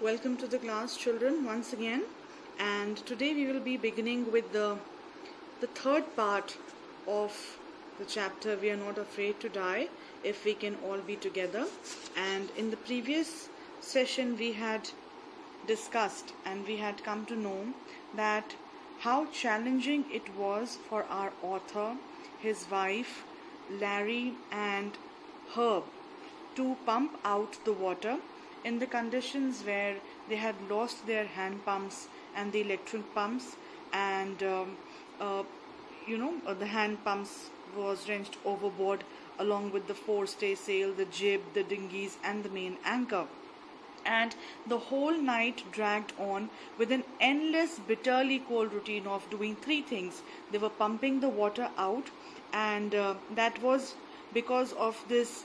Welcome to the class, children, once again. And today we will be beginning with the third part of the chapter, We Are Not Afraid to Die If We Can All Be Together. And in the previous session we had discussed and we had come to know that how challenging it was for our author, his wife, Larry and Herb to pump out the water in the conditions where they had lost their hand pumps and the electric pumps, and the hand pumps was wrenched overboard along with the forestaysail, the jib, the dinghies and the main anchor. And the whole night dragged on with an endless, bitterly cold routine of doing three things. They were pumping the water out, and that was because of this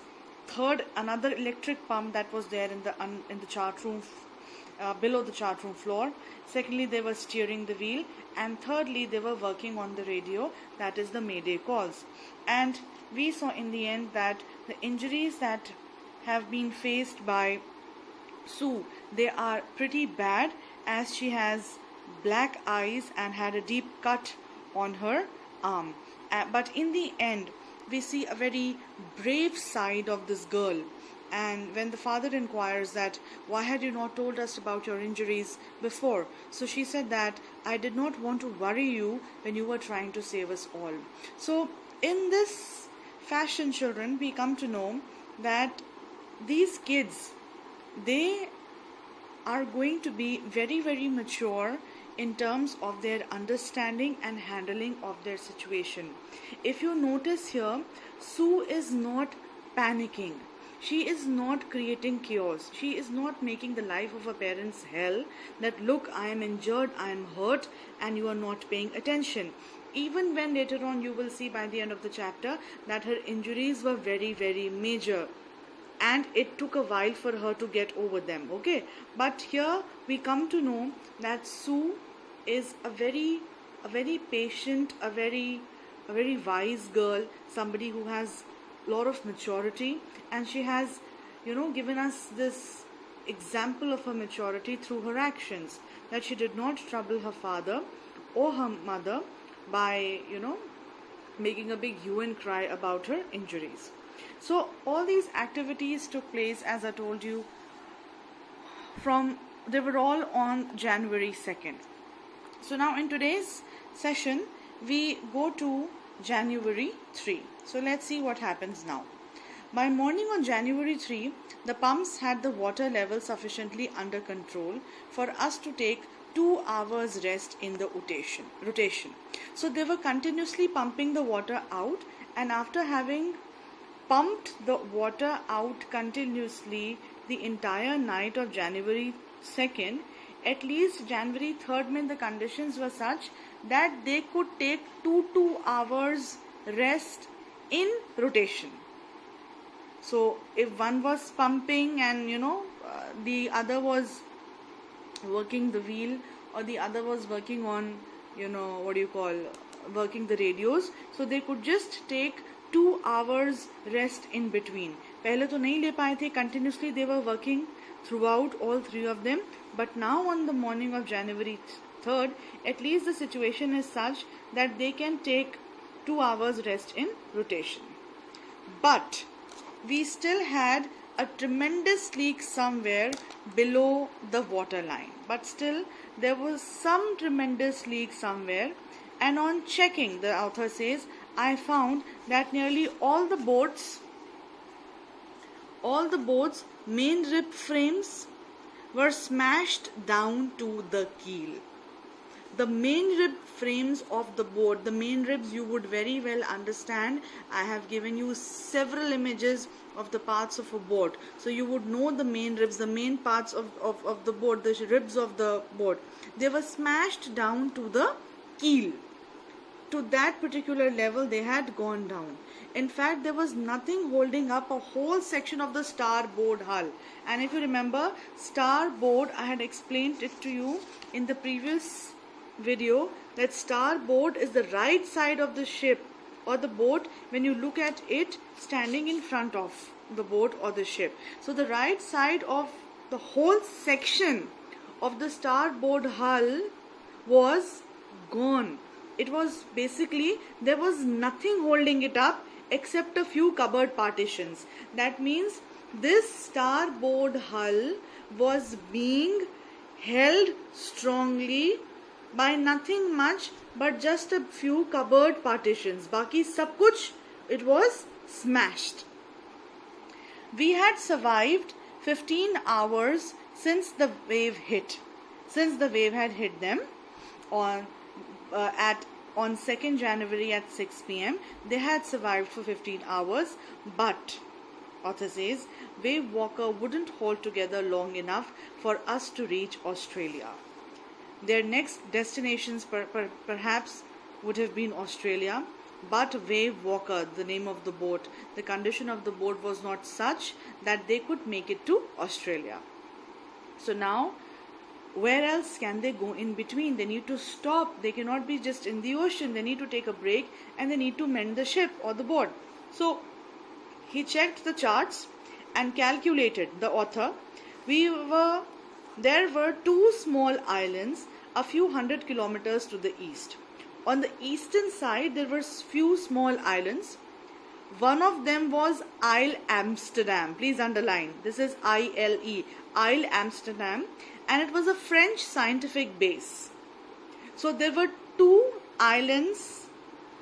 another electric pump that was there in the chart room, below the chart room floor. Secondly, they were steering the wheel, and thirdly, they were working on the radio, that is the mayday calls. And we saw in the end that the injuries that have been faced by Sue, they are pretty bad, as she has black eyes and had a deep cut on her arm. But in the end, we see a very brave side of this girl. And when the father inquires that, why had you not told us about your injuries before? So she said that, I did not want to worry you when you were trying to save us all. So in this fashion, children, we come to know that these kids, they are going to be very, very mature in terms of their understanding and handling of their situation. If you notice here, Sue is not panicking. She is not creating chaos. She is not making the life of her parents hell, that look, I am injured, I am hurt, and you are not paying attention. Even when later on you will see by the end of the chapter that her injuries were very, very major, and it took a while for her to get over them. Okay, but here we come to know that Sue is a very patient, a very wise girl, somebody who has a lot of maturity, and she has given us this example of her maturity through her actions, that she did not trouble her father or her mother by making a big hue and cry about her injuries. So all these activities took place, as I told you, they were all on January 2nd. So now in today's session, we go to January 3. So let's see what happens now. By morning on January 3, the pumps had the water level sufficiently under control for us to take 2 hours rest in the rotation. So they were continuously pumping the water out, and after having pumped the water out continuously the entire night of January 2nd, at least January 3rd when the conditions were such that they could take 2 hours rest in rotation. So if one was pumping and the other was working the wheel, or the other was working on working the radios, so they could just take 2 hours rest in between. पहले तो नहीं ले पाए थे, continuously they were working throughout, all three of them. But now on the morning of January 3rd, at least the situation is such that they can take 2 hours rest in rotation. But we still had a tremendous leak somewhere below the water line. But still there was some tremendous leak somewhere, and on checking, the author says, I found that nearly all the boats' main rib frames were smashed down to the keel. The main rib frames of the boat, the main ribs, you would very well understand. I have given you several images of the parts of a boat, so you would know the main ribs, the main parts of the boat, the ribs of the boat. They were smashed down to the keel. To that particular level they had gone down. In fact, there was nothing holding up a whole section of the starboard hull. And if you remember, starboard, I had explained it to you in the previous video, that starboard is the right side of the ship or the boat when you look at it standing in front of the boat or the ship. So the right side of the whole section of the starboard hull was gone. It was basically, there was nothing holding it up except a few cupboard partitions. That means this starboard hull was being held strongly by nothing much but just a few cupboard partitions. Baki sab kuch, it was smashed. We had survived 15 hours since the wave had hit them on 2nd January at 6 p.m. They had survived for 15 hours, but author says Wave Walker wouldn't hold together long enough for us to reach Australia. Their next destinations perhaps would have been Australia, but Wave Walker, the name of the boat, the condition of the boat was not such that they could make it to Australia. So now, where else can they go in between? They need to stop. They cannot be just in the ocean. They need to take a break and they need to mend the ship or the boat. So he checked the charts and calculated, the author. There were 2 small islands a few hundred kilometers to the east. On the eastern side, there were few small islands. One of them was Isle Amsterdam. Please underline. This is I-L-E, Isle Amsterdam. And it was a French scientific base. So there were 2 islands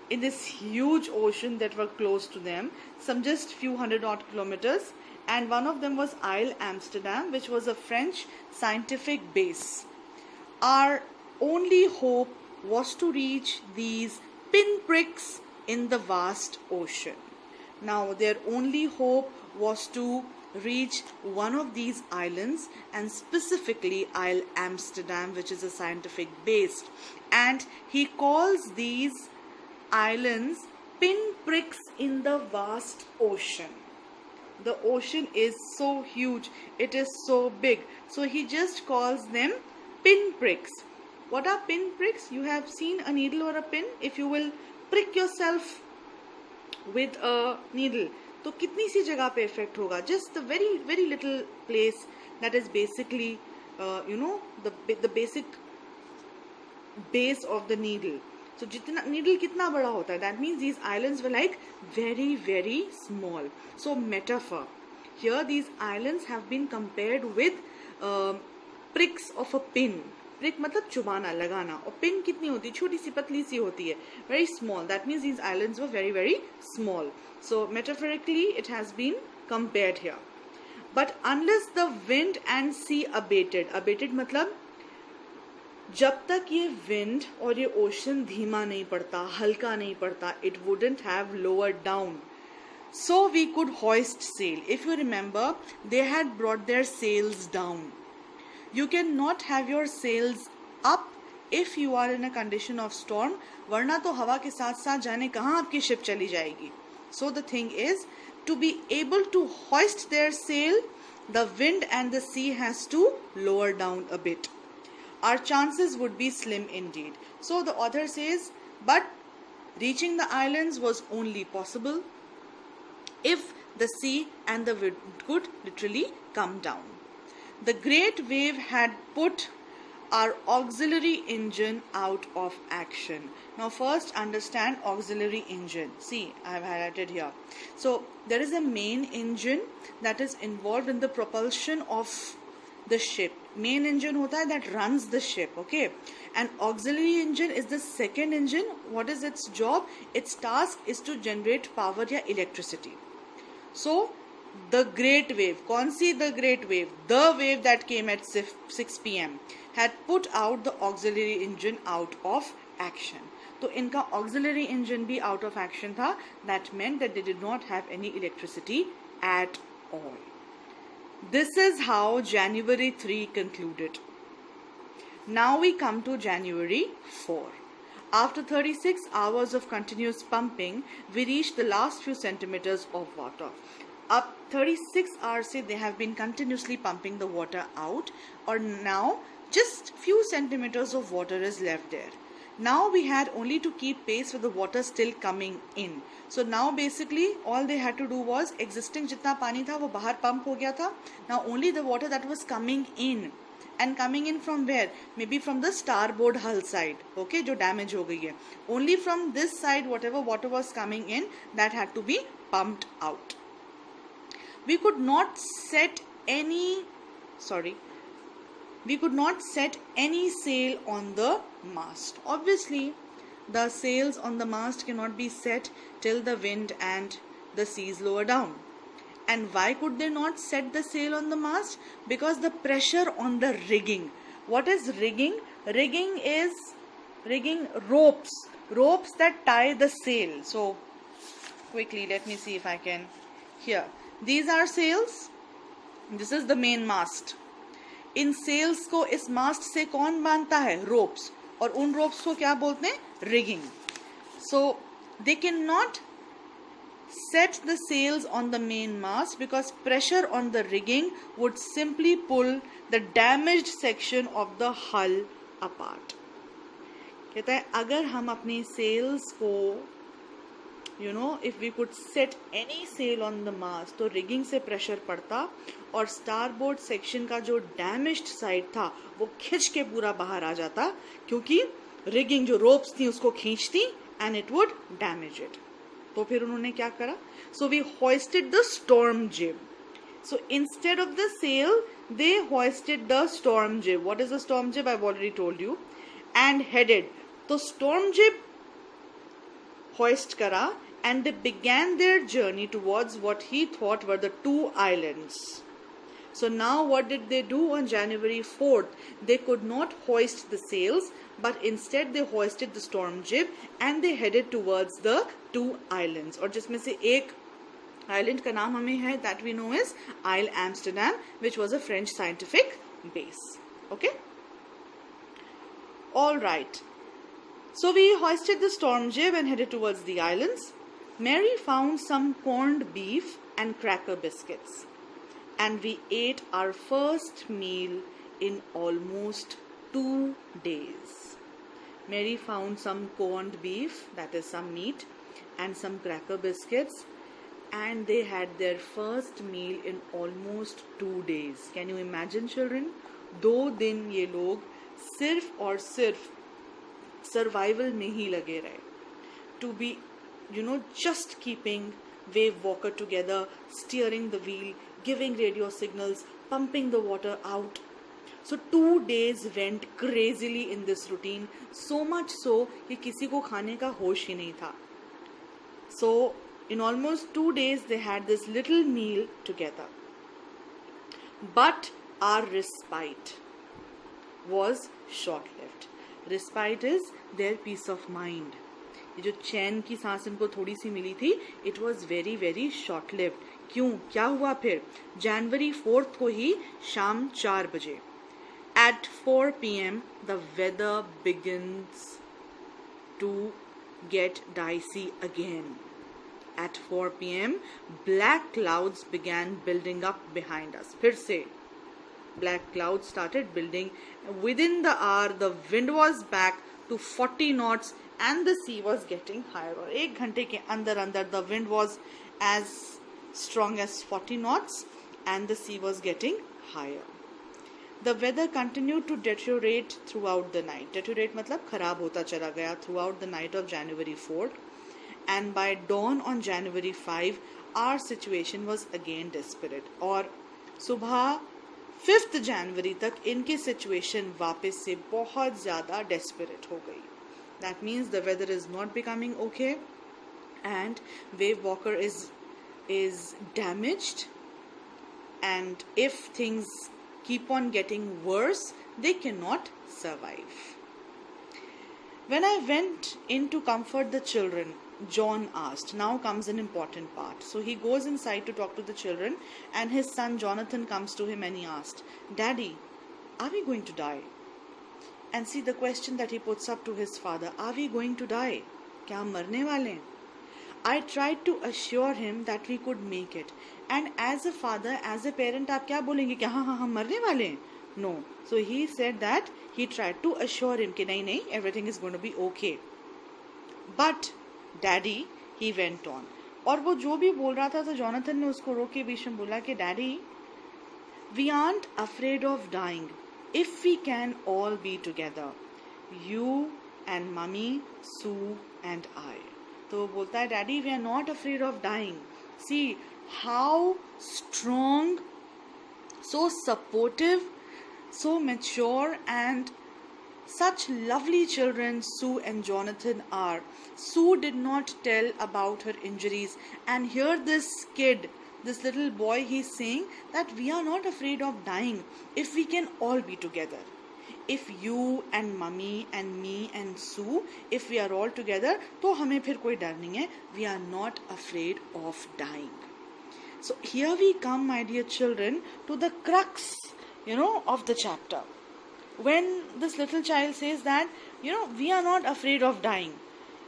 in this huge ocean that were close to them, some just few hundred odd kilometers. And one of them was Isle Amsterdam, which was a French scientific base. Our only hope was to reach these pinpricks in the vast ocean. Now their only hope was to reach one of these islands, and specifically Isle Amsterdam, which is a scientific base. And he calls these islands pinpricks in the vast ocean. The ocean is so huge, it is so big, so he just calls them pinpricks. What are pinpricks? You have seen a needle or a pin. If you will prick yourself with a needle, तो कितनी सी जगह पे effect होगा? Just the very little place that is basically the basic base of the needle. So जितना needle कितना बड़ा होता है? That means these islands were like very small. So metaphor. Here these islands have been compared with pricks of a pin. Prick मतलब चुबाना, लगाना, और pin कितनी होती है? छोटी सी पतली सी होती है, very small. That means these islands were very small. So metaphorically it has been compared here. But unless the wind and sea abated मतलब जब तक ये wind और ये ocean धीमा नहीं पड़ता, हल्का नहीं पड़ता, it wouldn't have lowered down. So we could hoist sail. If you remember, they had brought their sails down. You cannot have your sails up if you are in a condition of storm, वरना तो हवा के साथ साथ जाने कहाँ आपकी ship चली जाएगी. So the thing is, to be able to hoist their sail, the wind and the sea has to lower down a bit. Our chances would be slim indeed. So the author says, but reaching the islands was only possible if the sea and the wind could literally come down. The great wave had put our auxiliary engine out of action. Now first understand auxiliary engine. See, I have highlighted here. So there is a main engine that is involved in the propulsion of the ship. Main engine hota hai that runs the ship, okay? And auxiliary engine is the second engine. What is its job? Its task is to generate power या electricity. So the great wave, कौन सी the great wave? The wave that came at 6 p.m. had put out the auxiliary engine out of action. तो इनका auxiliary engine भी out of action था. That meant that they did not have any electricity at all. This is how January 3 concluded. Now we come to January 4. After 36 hours of continuous pumping, we reached the last few centimeters of water. Up 36 hours se they have been continuously pumping the water out, or now just few centimeters of water is left there. Now we had only to keep pace with the water still coming in. So now basically all they had to do was existing जितना पानी था वो बाहर pump हो गया था. Now only the water that was coming in. And coming in from where? Maybe from the starboard hull side, okay, जो damage हो गई है. Only from this side whatever water was coming in, that had to be pumped out. We could not set any sail on the mast. Obviously, the sails on the mast cannot be set till the wind and the seas lower down. And why could they not set the sail on the mast? Because the pressure on the rigging. What is rigging? Rigging is ropes that tie the sail. So quickly, let me see if I can. Here, these are sails. This is the main mast. इन sails को इस मास्ट से कौन बांधता है? Ropes. और उन ropes को क्या बोलते हैं? Rigging. So they can not set the sails on the main mast because pressure on the rigging would simply pull the damaged section of the hull apart. कहता है अगर हम अपनी sails को if we could set any sail on the mast तो rigging से pressure पड़ता और starboard section का जो damaged side था वो खिंच के पूरा बाहर आ जाता क्योंकि rigging जो ropes थी उसको खींचती and it would damage it. तो फिर उन्होंने क्या करा? So we hoisted the storm jib. So instead of the sail, they hoisted the storm jib. What is the storm jib? I've already told you. And headed. तो storm jib hoist करा and they began their journey towards what he thought were the two islands. So now what did they do on January 4th? They could not hoist the sails, but instead they hoisted the storm jib and they headed towards the two islands. और जिसमें से एक island का नाम हमें है that we know is Isle Amsterdam, which was a French scientific base. Okay? All right. So we hoisted the storm jib and headed towards the islands. Mary found some corned beef and cracker biscuits. And we ate our first meal in almost 2 days. Mary found some corned beef, that is some meat, and some cracker biscuits, and they had their first meal in almost 2 days. Can you imagine, children? 2 दिन ये लोग सिर्फ और सिर्फ survival में ही लगे रहे. To be, just keeping Wave Walker together, steering the wheel, giving radio signals, pumping the water out. So 2 days went crazily in this routine, so much so कि किसी को खाने का होश ही नहीं था. So in almost 2 days they had this little meal together. But our respite was short-lived. Respite is their peace of mind. ये जो चैन की सांस इनको थोड़ी सी मिली थी, it was very very short-lived. क्यों? क्या हुआ फिर? January 4th को ही शाम 4 बजे at 4 p.m. the weather begins to get dicey again. At 4 p.m. black clouds began building up behind us. फिर से black clouds started building. Within the hour the wind was back to 40 knots and the sea was getting higher. और 1 घंटे के अंदर अंदर the wind was as strong as 40 knots and the sea was getting higher. The weather continued to deteriorate throughout the night. Deteriorate मतलब खराब होता चला गया throughout the night of January 4th. And by dawn on January 5, our situation was again desperate. और सुबह 5th January तक इनकी situation वापस से बहुत ज़्यादा desperate हो गई. That means the weather is not becoming okay and Wave Walker is damaged, and if things keep on getting worse, they cannot survive. When I went in to comfort the children, John asked. Now comes an important part. So he goes inside to talk to the children, and his son Jonathan comes to him and he asked, Daddy, are we going to die? And see the question that he puts up to his father. Are we going to die? क्या हम मरने वाले हैं? I tried to assure him that we could make it. And as a father, as a parent, आप क्या बोलेंगे कि हाँ हाँ हम मरने वाले हैं? No. So he said that he tried to assure him कि नहीं नहीं, everything is going to be okay. But daddy, he went on. और वो जो भी बोल रहा था तो जोनाथन ने उसको रोक के बीच में बोला कि daddy, we aren't afraid of dying if we can all be together. You and mummy, Sue and I. तो वो बोलता है daddy, we are not afraid of dying. See how strong, so supportive, so mature and such lovely children Sue and Jonathan are. Sue did not tell about her injuries, and here this kid, this little boy, he's saying that we are not afraid of dying if we can all be together. If you and mummy and me and Sue, if we are all together, तो हमें फिर कोई डर नहीं है. We are not afraid of dying. So here we come, my dear children, to the crux, of the chapter. When this little child says that, we are not afraid of dying.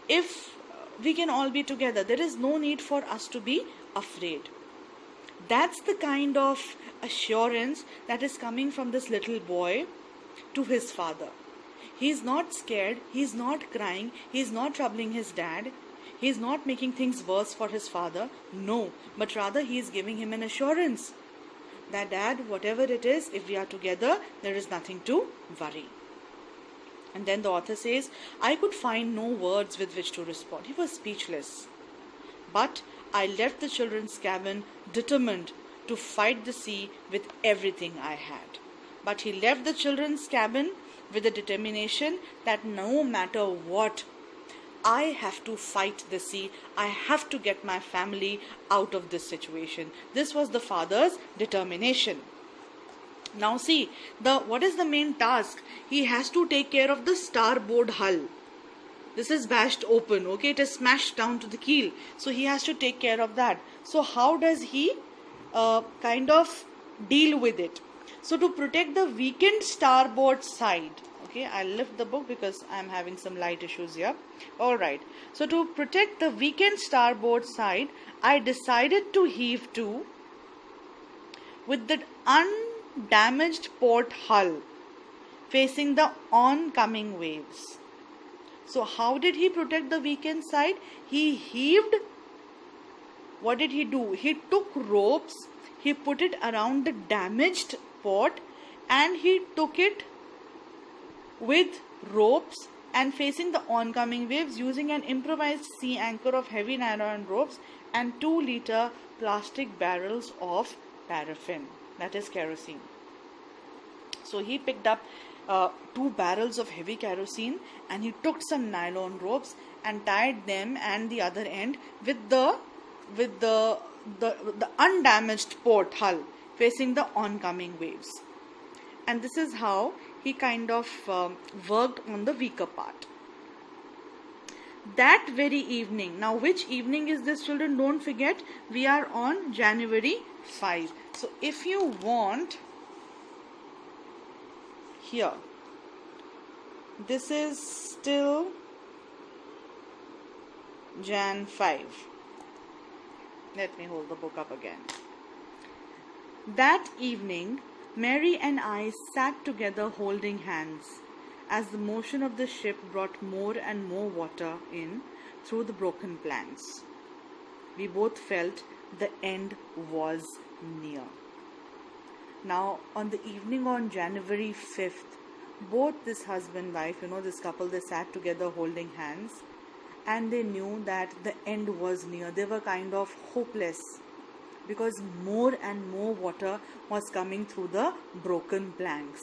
If we can all be together, there is no need for us to be afraid. That's the kind of assurance that is coming from this little boy to his father. He's not scared, he's not crying, he's not troubling his dad, he's not making things worse for his father. No, but rather he is giving him an assurance that dad, whatever it is, if we are together, there is nothing to worry. And then the author says, I could find no words with which to respond. He was speechless. But I left the children's cabin determined to fight the sea with everything I had. But he left the children's cabin with the determination that no matter what, I have to fight the sea. I have to get my family out of this situation. This was the father's determination. Now see, what is the main task? He has to take care of the starboard hull. This is bashed open, okay? It is smashed down to the keel. So he has to take care of that. So how does he kind of deal with it? So to protect the weakened starboard side, okay, I'll lift the book because I'm having some light issues here. Alright, so to protect the weakened starboard side, I decided to heave to with the undamaged port hull facing the oncoming waves. So how did he protect the weakened side? He heaved. What did he do? He took ropes, he put it around the damaged port, and he took it with ropes and facing the oncoming waves using an improvised sea anchor of heavy nylon ropes and 2-liter plastic barrels of paraffin, that is kerosene. So he picked up 2 barrels of heavy kerosene and he took some nylon ropes and tied them and the other end with the undamaged port hull facing the oncoming waves. And this is how he kind of worked on the weaker part. That very evening, now which evening is this, children? Don't forget, we are on January 5. So if you want, here, this is still Jan 5. Let me hold the book up again. That evening, Mary and I sat together holding hands as the motion of the ship brought more and more water in through the broken planks. We both felt the end was near. Now, on the evening on January 5th, both this husband and wife, this couple, they sat together holding hands and they knew that the end was near. They were kind of hopeless because more and more water was coming through the broken planks.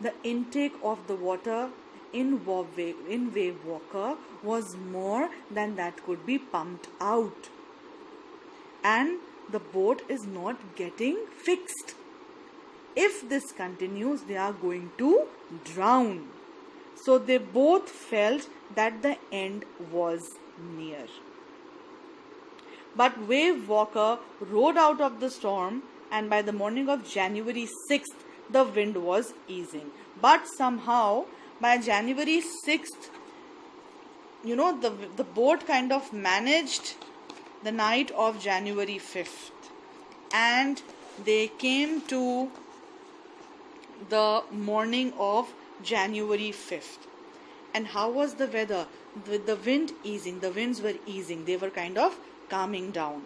The intake of the water in Wave Walker was more than that could be pumped out. And the boat is not getting fixed. If this continues, they are going to drown. So they both felt that the end was near. But Wave Walker rode out of the storm, and by the morning of January 6th, the wind was easing. But somehow, by January 6th, the boat kind of managed the night of January 5th. And they came to the morning of January 5th. And how was the weather? With the wind easing, the winds were easing, they were kind of calming down.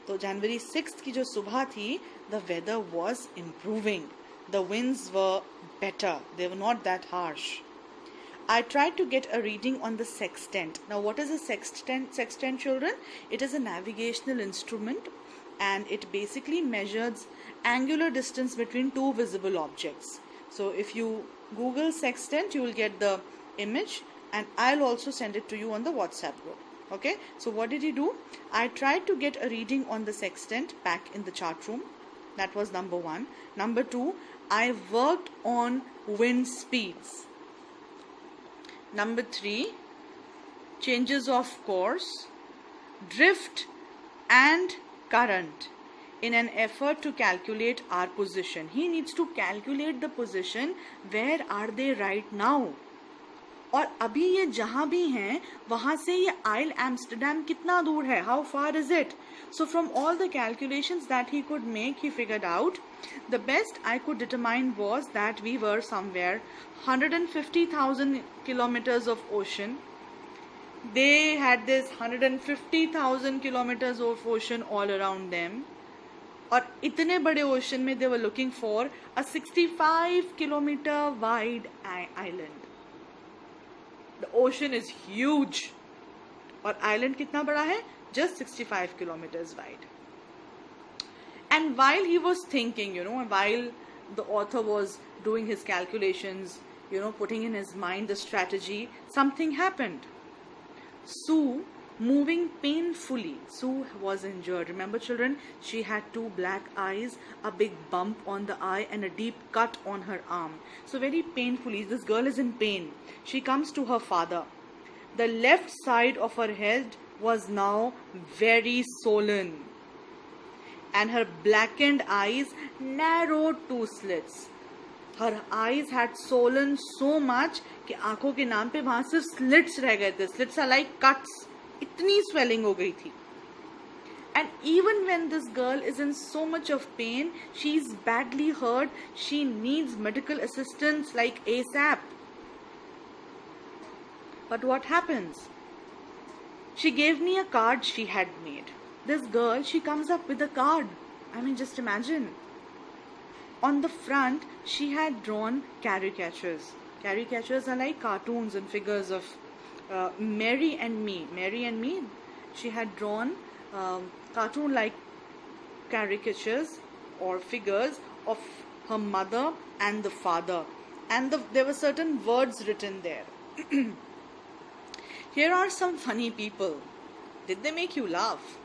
So January 6th की जो सुबह थी, the weather was improving. The winds were better, they were not that harsh. I tried to get a reading on the sextant. Now what is a sextant, children? It is a navigational instrument and it basically measures angular distance between two visible objects. So if you Google sextant, you will get the image, and I'll also send it to you on the WhatsApp group. Okay, so what did he do? I tried to get a reading on the sextant back in the chart room. That was number 1. Number 2, I worked on wind speeds. Number 3, changes of course, drift and current in an effort to calculate our position. He needs to calculate the position. Where are they right now? और अभी ये जहाँ भी हैं वहाँ से ये आइल Amsterdam कितना दूर है? How far is it? So from all the calculations that he could make, he figured out the best I could determine was that we were somewhere 150,000 kilometers of ocean. They had this 150,000 kilometers of ocean all around them. और इतने बड़े ocean में they were looking for a 65 kilometer wide island. The ocean is huge. और island कितना बड़ा है? Just 65 kilometers wide. And while he was thinking, while the author was doing his calculations, putting in his mind the strategy, something happened. Sue, moving painfully. Sue was injured. Remember, children, she had 2 black eyes, a big bump on the eye, and a deep cut on her arm. So very painfully, this girl is in pain. She comes to her father. The left side of her head was now very swollen, and her blackened eyes narrowed to slits. Her eyes had swollen so much कि आंखों के नाम पे वहां सिर्फ slits रह गए थे. Slits are like cuts. इतनी swelling हो गई थी. And even when this girl is in so much of pain, she's badly hurt, she needs medical assistance like ASAP. But what happens? She gave me a card she had made. This girl, she comes up with a card. I mean, just imagine. On the front, she had drawn caricatures. Caricatures are like cartoons and figures of Mary and Me. Mary and Me, she had drawn cartoon-like caricatures or figures of her mother and the father. And there were certain words written there. Here are some funny people. Did they make you laugh?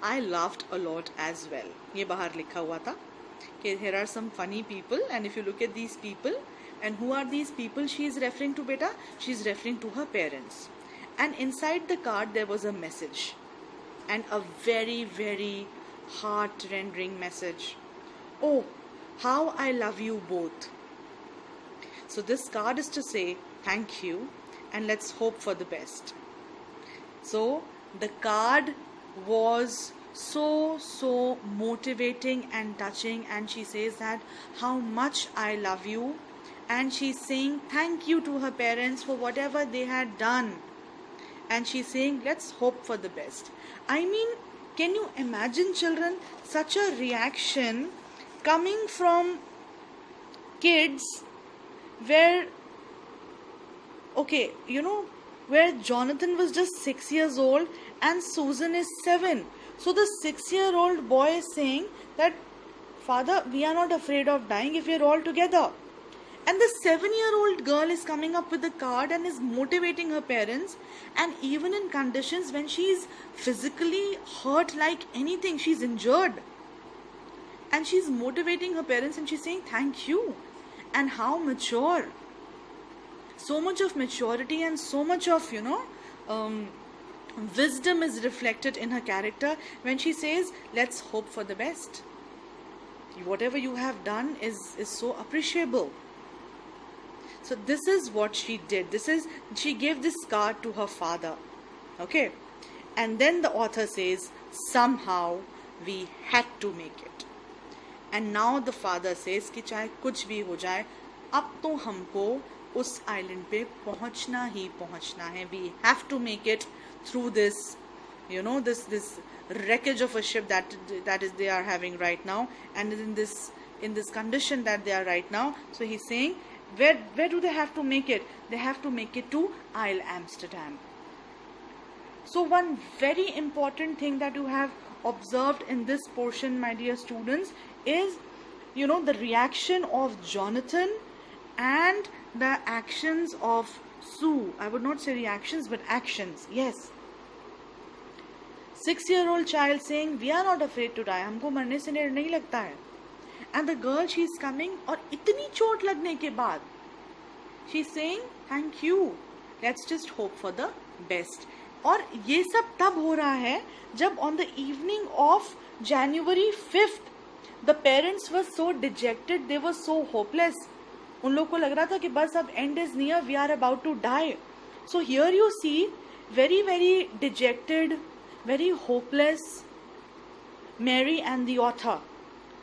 I laughed a lot as well. ये बाहर लिखा हुआ था कि here are some funny people, and if you look at these people, and who are these people she is referring to, beta? She is referring to her parents. And inside the card there was a message, and a very, very heart-rending message. Oh, how I love you both. So this card is to say thank you and let's hope for the best. So the card was so motivating and touching, and she says that how much I love you, and she's saying thank you to her parents for whatever they had done, and she's saying let's hope for the best. I mean, can you imagine, children, such a reaction coming from kids where where Jonathan was just 6 years old and Susan is 7. So the 6-year-old boy is saying that, Father, we are not afraid of dying if we are all together. And the 7-year-old girl is coming up with the card and is motivating her parents, and even in conditions when she is physically hurt like anything, she's injured, and she's motivating her parents and she's saying thank you. And how mature. So much of maturity and so much of wisdom is reflected in her character when she says let's hope for the best. Whatever you have done is so appreciable. So this is what she did. She gave this card to her father. Okay. And then the author says somehow we had to make it. And now the father says कि चाहे कुछ भी हो जाए, अब तो हमको उस island पे पहुंचना ही पहुंचना है. We have to make it through this, this wreckage of a ship that is they are having right now, and in this condition that they are right now. So he's saying, where do they have to make it? They have to make it to Isle Amsterdam. So one very important thing that you have observed in this portion, my dear students, is the reaction of Jonathan and the actions of Sue. I would not say reactions, but actions. Yes. 6-year-old child saying, we are not afraid to die. हमको मरने से डर नहीं लगता है. And the girl, she is coming, और इतनी चोट लगने के बाद, she is saying, thank you. Let's just hope for the best. और ये सब तब हो रहा है जब on the evening of January 5th, the parents were so dejected, they were so hopeless. उन लोग को लग रहा था कि बस अब end is near, we are about to die. So here you see very, very dejected, very hopeless Mary and the author.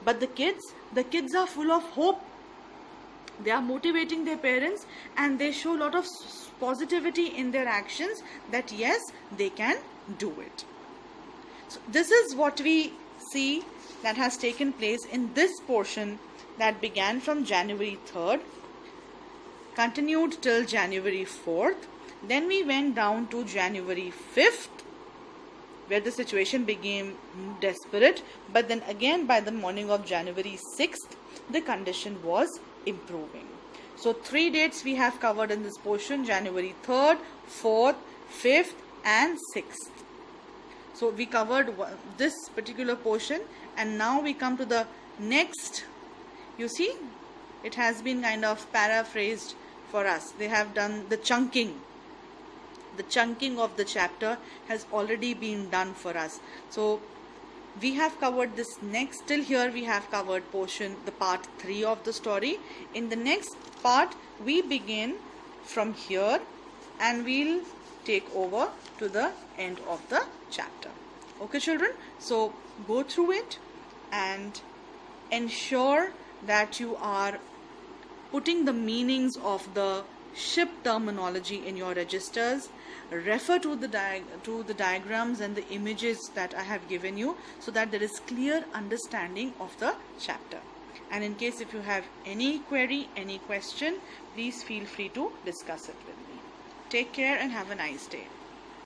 But the kids are full of hope. They are motivating their parents, and they show a lot of positivity in their actions that yes, they can do it. So this is what we see that has taken place in this portion that began from January 3rd, continued till January 4th. Then we went down to January 5th, where the situation became desperate. But then again, by the morning of January 6th, the condition was improving. So 3 dates we have covered in this portion: January 3rd, 4th, 5th and 6th. So we covered this particular portion, and now we come to the next. You see, it has been kind of paraphrased for us. They have done the chunking. The chunking of the chapter has already been done for us. So we have covered this next. Till here we have covered the part 3 of the story. In the next part we begin from here, and we'll take over to the end of the chapter. Okay children, so go through it and ensure that you are putting the meanings of the ship terminology in your registers. Refer to the diagrams and the images that I have given you, so that there is clear understanding of the chapter. And in case if you have any query, any question, please feel free to discuss it with me. Take care and have a nice day.